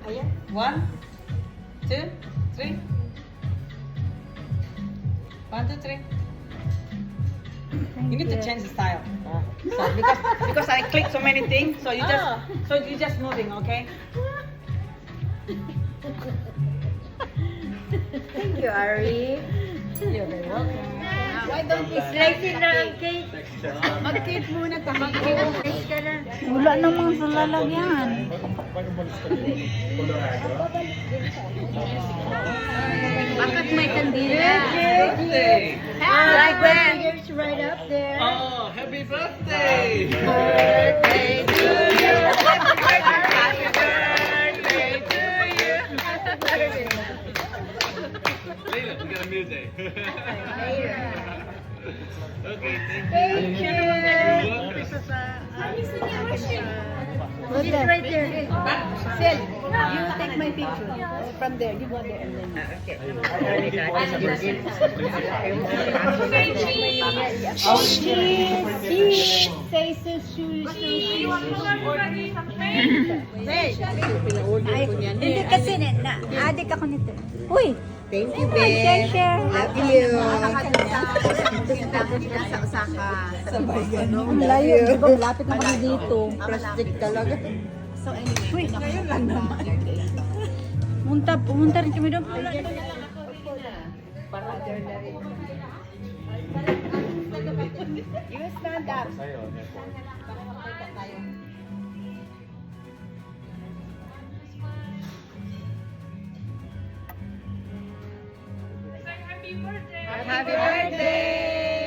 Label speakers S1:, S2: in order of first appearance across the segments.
S1: Ayan. 1, 2, 3. 1, 2, 3. You need to change the style. So because I click so many things, so you just moving, okay?
S2: Thank you, Ari.
S1: You're very welcome.
S2: Why don't we slice it na ang cake? Mag-cake muna tayo. Mag-cake ka na.
S3: Wala namang sa lalagyan.
S2: Bakit may kandila?
S1: Birthday!
S2: Like that. Fingers right up there.
S4: Oh, happy birthday!
S2: Birthday to you.
S4: Happy birthday to you! Later, we got a music. Okay, thank you.
S2: Put it right there. Sil, you take my picture. From there, you go there and then. Okay. Oh, cheese. Say sushi.
S3: Hindi kasi adik ako nito. Uy!
S2: Thank you,
S3: Share.
S2: Love you. Sa Osaka.
S3: Ang layo. Di ba malapit na kami dito.
S2: Plastic talaga. So anyway,
S3: Uy, ngayon lang naman. Pumunta rin kami doon.
S2: you stand up. Happy birthday!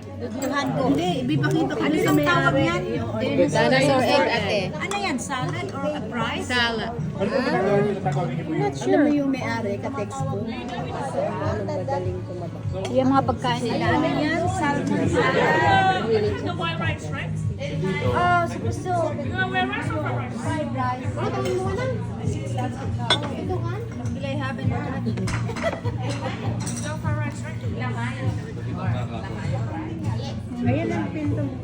S3: Duduhan ko. Hindi, ibibakito. Ano yung tawag yan?
S2: Dinosaur egg, ate.
S3: Ano yan? Salad or a fries?
S2: Salad.
S3: Alam mo yung may-ari, ka-text ko. Yung mga pagkain nila. Ano yan? Salmon salad.
S5: The white rice, right?
S3: Oh, supposed to.
S5: You want white rice or fried rice?
S3: Fried rice. Will I have enough?
S5: No fried rice, right?
S3: Ayan ang pinto mo.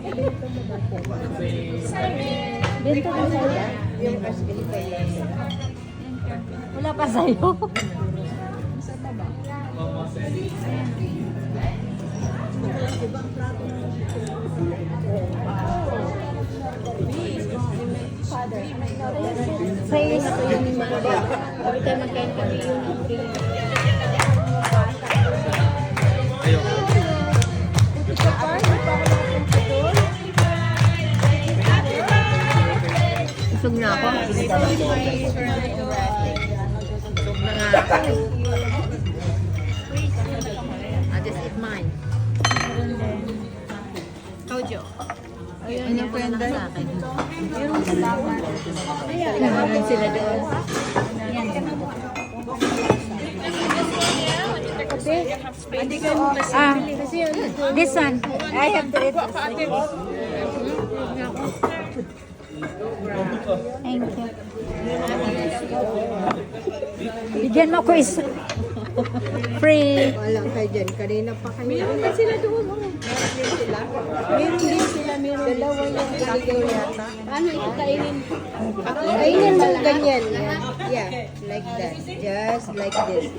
S3: Pinto mo sa'yo?
S2: Yung
S3: Wala pa sa'yo. Face.
S2: Every time magkain kami yung busog na ako. I just eat mine. Tojo. Ayun yung kwenda sa akin. Meron sila doon.
S3: This one. I have to eat this. Thank you. Bigyan mo ko isa. Free.
S2: Wala kayo dyan. Kanina pa kayo. Meron din sila doon. Meron din sila. Dalawa yung kaligay yata. Paano ito kainin? Kainin mo ganyan. Yeah, like that. Just like this.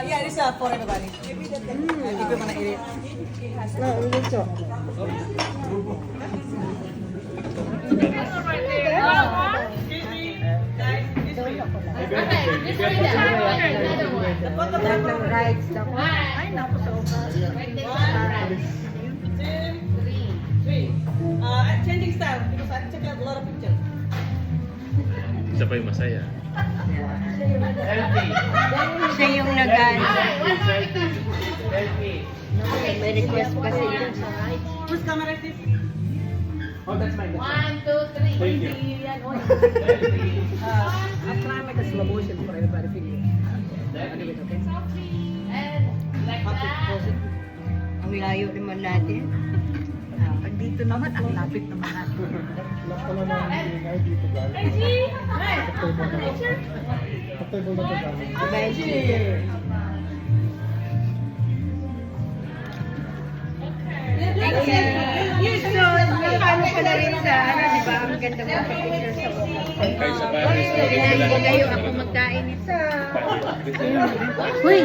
S1: Yeah, this is for everybody. If you want to eat it.
S2: No, dito. Rights na po.
S1: Ay, naku, so fast. 1, 2, 3. I'm changing style because I took a lot of pictures.
S4: Isa pa yung masaya.
S2: Siya yung nag-ano. May request kasi yun.
S1: Whose camera is this?
S4: Oh, that's my
S5: 1, 2, 3.
S4: Thank you.
S1: I'm trying to make a slow motion for everybody.
S2: Ang layo naman natin.
S3: Pag dito naman, ang lapit naman natin.
S2: Thank you. So, nakano ka na rin sa, di ba? Ang ganda mo sa picture sa
S4: Kahit sa bahay,
S2: Pinagayo ako magkain ito.
S3: Uy!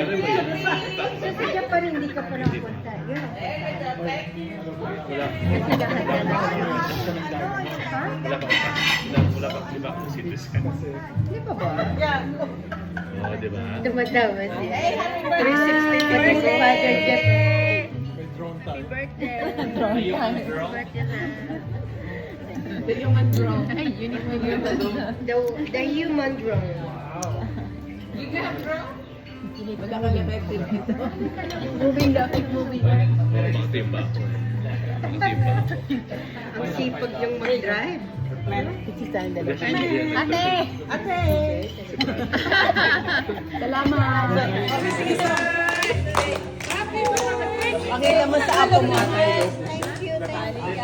S4: ganun mo yun.
S2: Sa Japan, hindi ka pa napunta. Yun.
S4: Wala. Wala pa, di ba? CT scan.
S2: Hindi pa ba?
S4: Oo, di ba?
S2: Tumatawa siya. 360 degrees si Father Jeff. Happy birthday.
S3: The human drone. Ay, yun yung human drone.
S2: The human drone.
S3: Wala kang effective dito. Moving daw, keep moving.
S4: Pang-timba ako eh. Pang-timba ako.
S2: Ang sipag yung mag-drive.
S3: Ate! Ate! Salamat! Pakita mo sa apo mo.
S2: Thank you, thank you.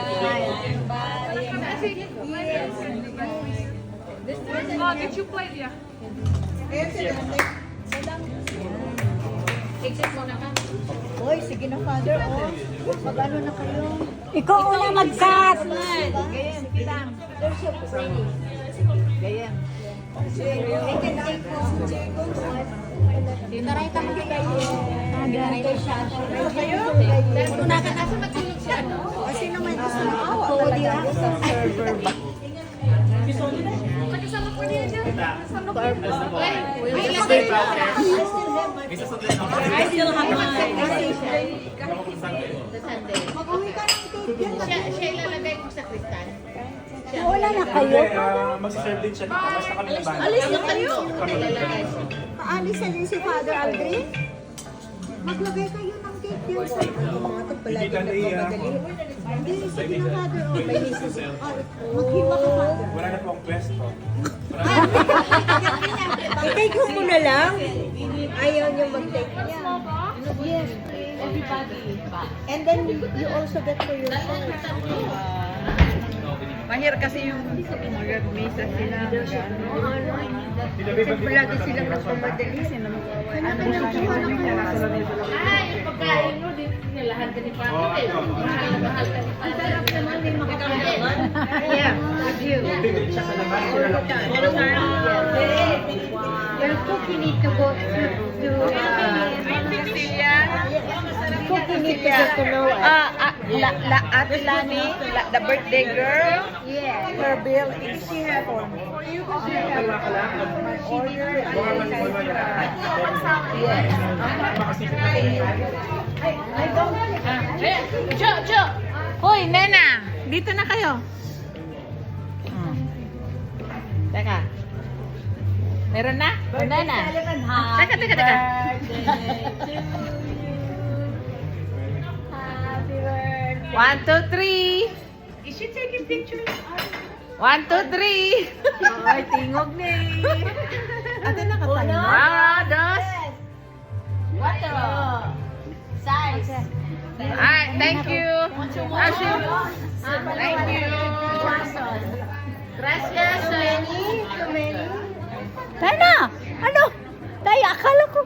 S5: Oh, did you play? Yeah.
S2: Hoy, sige na, Father. Oh, mag-ano na kayo?
S3: Ikaw una mag-cut!
S2: Sige lang. They're so pretty.
S3: Ganyan.
S2: They can take
S3: Dinaray ka mga kayo. Dinaray ka siya.
S2: kayo.
S3: Una ka nasa matulog siya.
S2: Kasi naman gusto mo awa talaga ako sa server ba?
S5: Kasama ko niya dyan. Kasama ko.
S3: I still have mine.
S2: Mag-uwi ka ng cake yan.
S3: Siya ilalagay ko sa kristal.
S2: Wala na kayo.
S6: Mag-serve din siya dito. Basta kami na bahala.
S3: Alis na kayo. Ilalagay siya.
S2: Paalis na din si Father Aldrin. Maglagay kayo ng cake din sa mga ito palagi nagmamadali. Hindi, sige na Father. Oh, may misis. Maghiwa ka Father.
S6: Wala na po ang pwesto.
S2: I-take mo na lang. Ayaw niyo mag-take niya. Yes. And then you also get for yourself.
S1: Mahir kasi yung mag-misa sila.
S2: Palagi silang nagmamadali.
S3: Ah, yung pagkain mo, nilahan ka ni Pato eh. Mahal ka ni Pato. Ang sarap naman din makakain.
S2: Yeah, with you. Your cookie need to go to
S1: Sicilian.
S2: cookie need to go to Noah.
S1: Atlani, the birthday girl.
S2: Yeah.
S1: Her bill is she have for you. Order.
S3: Jo! Hoy, Nena! Dito na kayo. Teka. Meron na? Wala na? Teka. One, two, three.
S1: Is she taking pictures?
S3: 1, 2, 3.
S1: Ay, tingog ni.
S3: Ate nakatayo. Wow, dos. Cuatro. Size. Alright, thank you. Ashley. Thank you. Gracias.
S2: Too many?
S3: Tana, ano? Tayo, akala ko.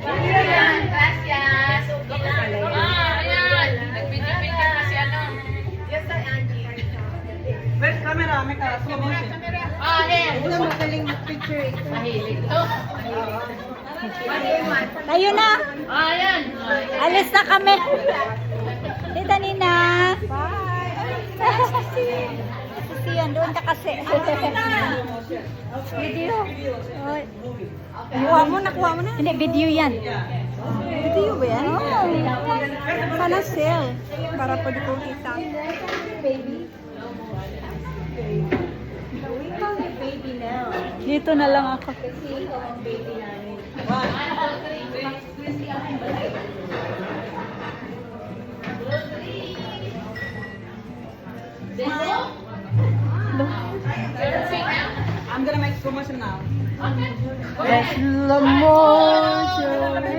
S3: Ayan, gracias. Ayan. Nag-video-video kasi ano. Yes, Angie.
S1: Where's camera? May ka slow motion.
S3: Ayan.
S2: Ito magaling mag-picture ito.
S3: Mahilig to.
S2: Tayo na!
S3: Ayan.
S2: Alis na kami! Tita Nina! Sisiyan, doon ka kasi. Video. Nakuha mo na? Hindi, video yan. Video ba yan? Oo. Sana sale. Para pwede kong kita. Baby. We call you baby now. Dito na lang ako. Kasi ikaw ang baby namin.
S1: I'm gonna make promotion now.
S2: slow motion.